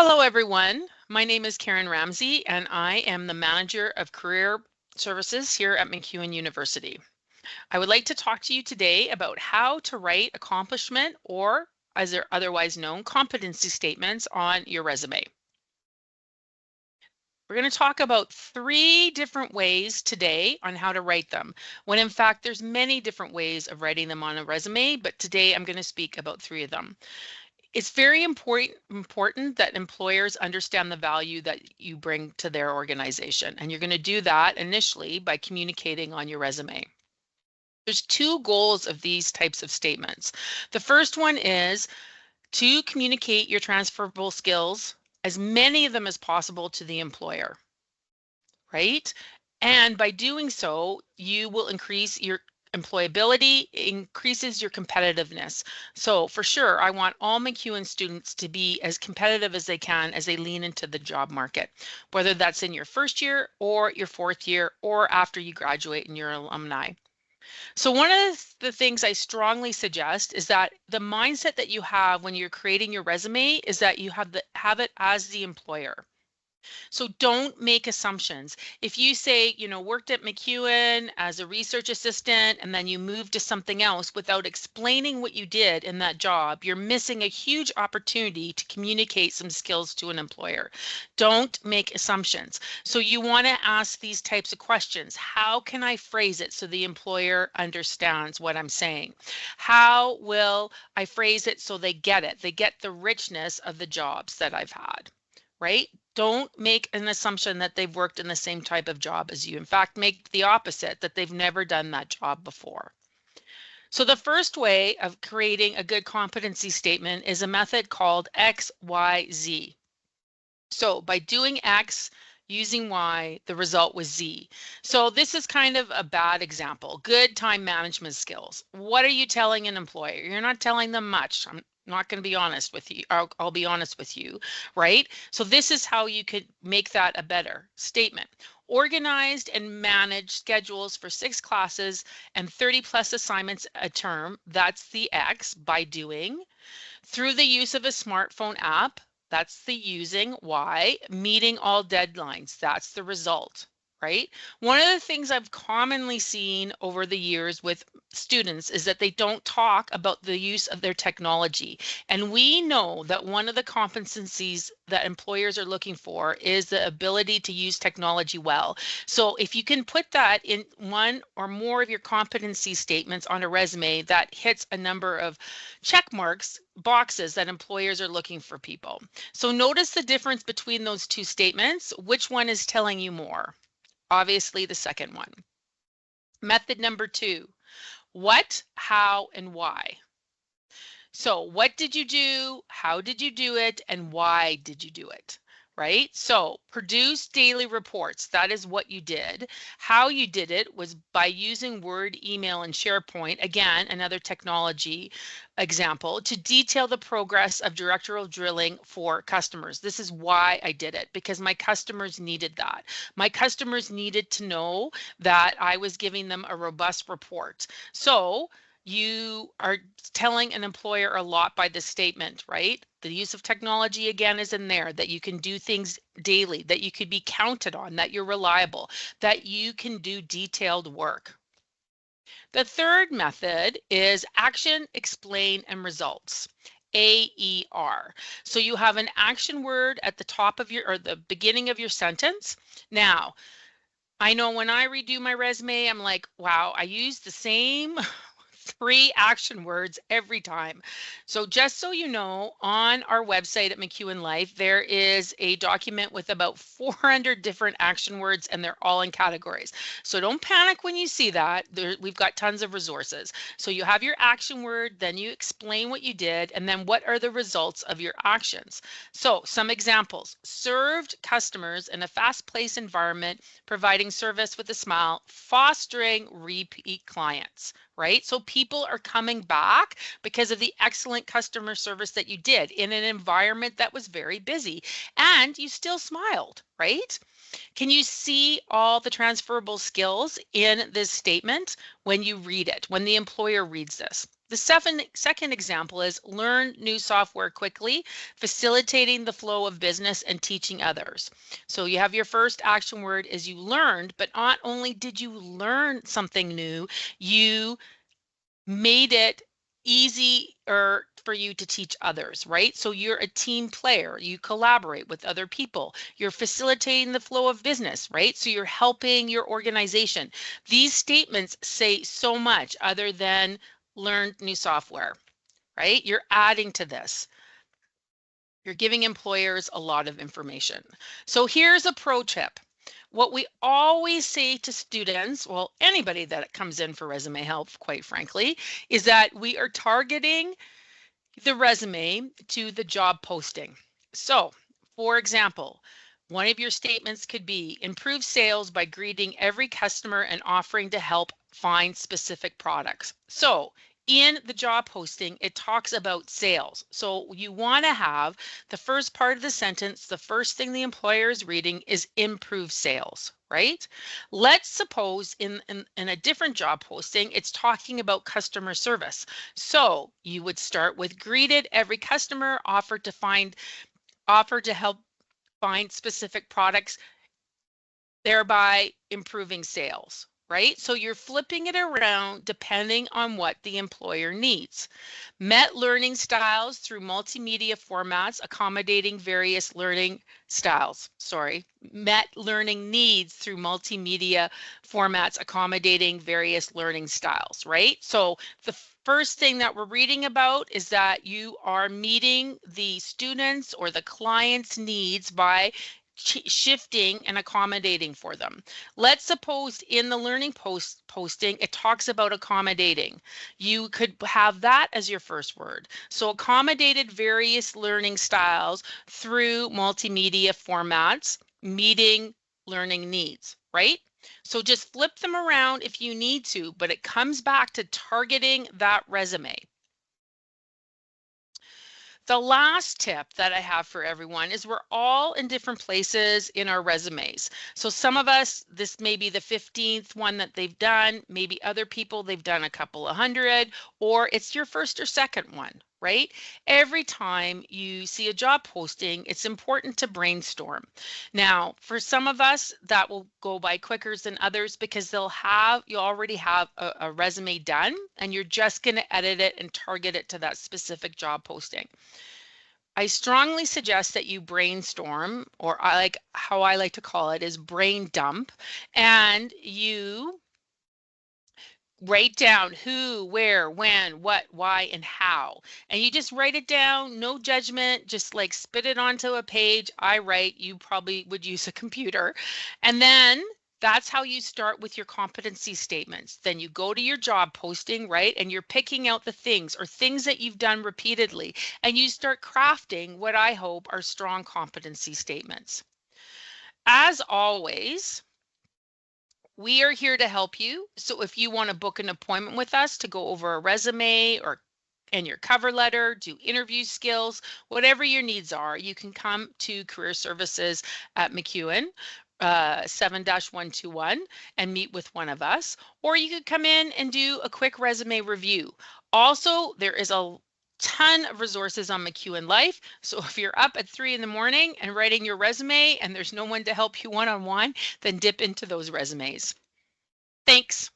Hello, everyone. My name is Karen Ramsey, and I am the Manager of Career Services here at MacEwan University. I would like to talk to you today about how to write accomplishment, or as they're otherwise known, competency statements on your resume. We're going to talk about 3 different ways today on how to write them, when in fact there's many different ways of writing them on a resume, but today I'm going to speak about 3 of them. It's very important that employers understand the value that you bring to their organization, and you're going to do that initially by communicating on your resume. There's 2 goals of these types of statements. The first one is to communicate your transferable skills, as many of them as possible, to the employer, right? And by doing so, you will increase your employability, increases your competitiveness. So for sure, I want all MacEwan students to be as competitive as they can as they lean into the job market, whether that's in your first year or your 4th year or after you graduate and you're alumni. So one of the things I strongly suggest is that the mindset that you have when you're creating your resume is that you have it as the employer. So don't make assumptions. If you say, worked at MacEwan as a research assistant and then you moved to something else without explaining what you did in that job, you're missing a huge opportunity to communicate some skills to an employer. Don't make assumptions. So you want to ask these types of questions. How can I phrase it so the employer understands what I'm saying? How will I phrase it so they get it? They get the richness of the jobs that I've had, right? Don't make an assumption that they've worked in the same type of job as you. In fact, make the opposite, that they've never done that job before. So the first way of creating a good competency statement is a method called XYZ. So by doing X, using Y, the result was Z. So this is kind of a bad example. Good time management skills. What are you telling an employer? You're not telling them much. I'm not going to be honest with you. I'll be honest with you, right? So this is how you could make that a better statement. Organized and managed schedules for 6 classes and 30 plus assignments a term. That's the X, by doing. Through the use of a smartphone app. That's the using. Y. Meeting all deadlines. That's the result, right? One of the things I've commonly seen over the years with students is that they don't talk about the use of their technology. And we know that one of the competencies that employers are looking for is the ability to use technology well. So if you can put that in one or more of your competency statements on a resume, that hits a number of check marks, boxes that employers are looking for people. So notice the difference between those 2 statements. Which one is telling you more? Obviously, the second one. Method number 2, what, how, and why. So what did you do? How did you do it? And why did you do it? Right? So produce daily reports. That is what you did. How you did it was by using Word, email, and SharePoint. Again, another technology example to detail the progress of directorial drilling for customers. This is why I did it, because my customers needed that. My customers needed to know that I was giving them a robust report. So you are telling an employer a lot by this statement, right? The use of technology again is in there, that you can do things daily, that you could be counted on, that you're reliable, that you can do detailed work. The third method is action, explain, and results. AER. So you have an action word at the top of your, or the beginning of your sentence. Now, I know when I redo my resume, I'm like, wow, I used the same 3 action words every time. So just so you know, on our website at MacEwan Life, there is a document with about 400 different action words, and they're all in categories. So don't panic when you see that. We've got tons of resources. So you have your action word, then you explain what you did, and then what are the results of your actions. So some examples: served customers in a fast-paced environment, providing service with a smile, fostering repeat clients. Right? So people are coming back because of the excellent customer service that you did in an environment that was very busy, and you still smiled, right? Can you see all the transferable skills in this statement when you read it, when the employer reads this? The second example is learn new software quickly, facilitating the flow of business and teaching others. So you have your first action word is you learned, but not only did you learn something new, you made it easier for you to teach others, right? So you're a team player. You collaborate with other people. You're facilitating the flow of business, right? So you're helping your organization. These statements say so much other than learn new software, right? You're adding to this. You're giving employers a lot of information. So here's a pro tip. What we always say to students, well, anybody that comes in for resume help, quite frankly, is that we are targeting the resume to the job posting. So, for example, one of your statements could be improve sales by greeting every customer and offering to help find specific products. So, in the job posting, it talks about sales. So you want to have the first part of the sentence, the first thing the employer is reading is improve sales, right? Let's suppose in a different job posting, it's talking about customer service. So you would start with greeted every customer, offered to help find specific products, thereby improving sales, right? So you're flipping it around depending on what the employer needs. Met learning styles through multimedia formats accommodating various learning styles. Sorry, met learning needs through multimedia formats accommodating various learning styles, right? So the first thing that we're reading about is that you are meeting the students or the client's needs by shifting and accommodating for them. Let's suppose in the learning posting, it talks about accommodating. You could have that as your first word. So accommodated various learning styles through multimedia formats, meeting learning needs, right? So just flip them around if you need to, but it comes back to targeting that resume. The last tip that I have for everyone is we're all in different places in our resumes. So some of us, this may be the 15th one that they've done, maybe other people, they've done a couple of hundred, or it's your first or second one, right? Every time you see a job posting, it's important to brainstorm. Now, for some of us, that will go by quicker than others because you already have a resume done and you're just going to edit it and target it to that specific job posting. I strongly suggest that you brainstorm, or how I like to call it is brain dump, and you write down who, where, when, what, why, and how. And you just write it down, no judgment, just like spit it onto a page. I write, you probably would use a computer. And then that's how you start with your competency statements. Then you go to your job posting, right? And you're picking out the things or things that you've done repeatedly. And you start crafting what I hope are strong competency statements. As always, we are here to help you. So if you want to book an appointment with us to go over a resume and your cover letter, do interview skills, whatever your needs are, you can come to Career Services at MacEwan 7-121 and meet with one of us, or you could come in and do a quick resume review. Also, there is a ton of resources on MacEwan Life. So if you're up at 3 in the morning and writing your resume and there's no one to help you one-on-one, then dip into those resumes. Thanks.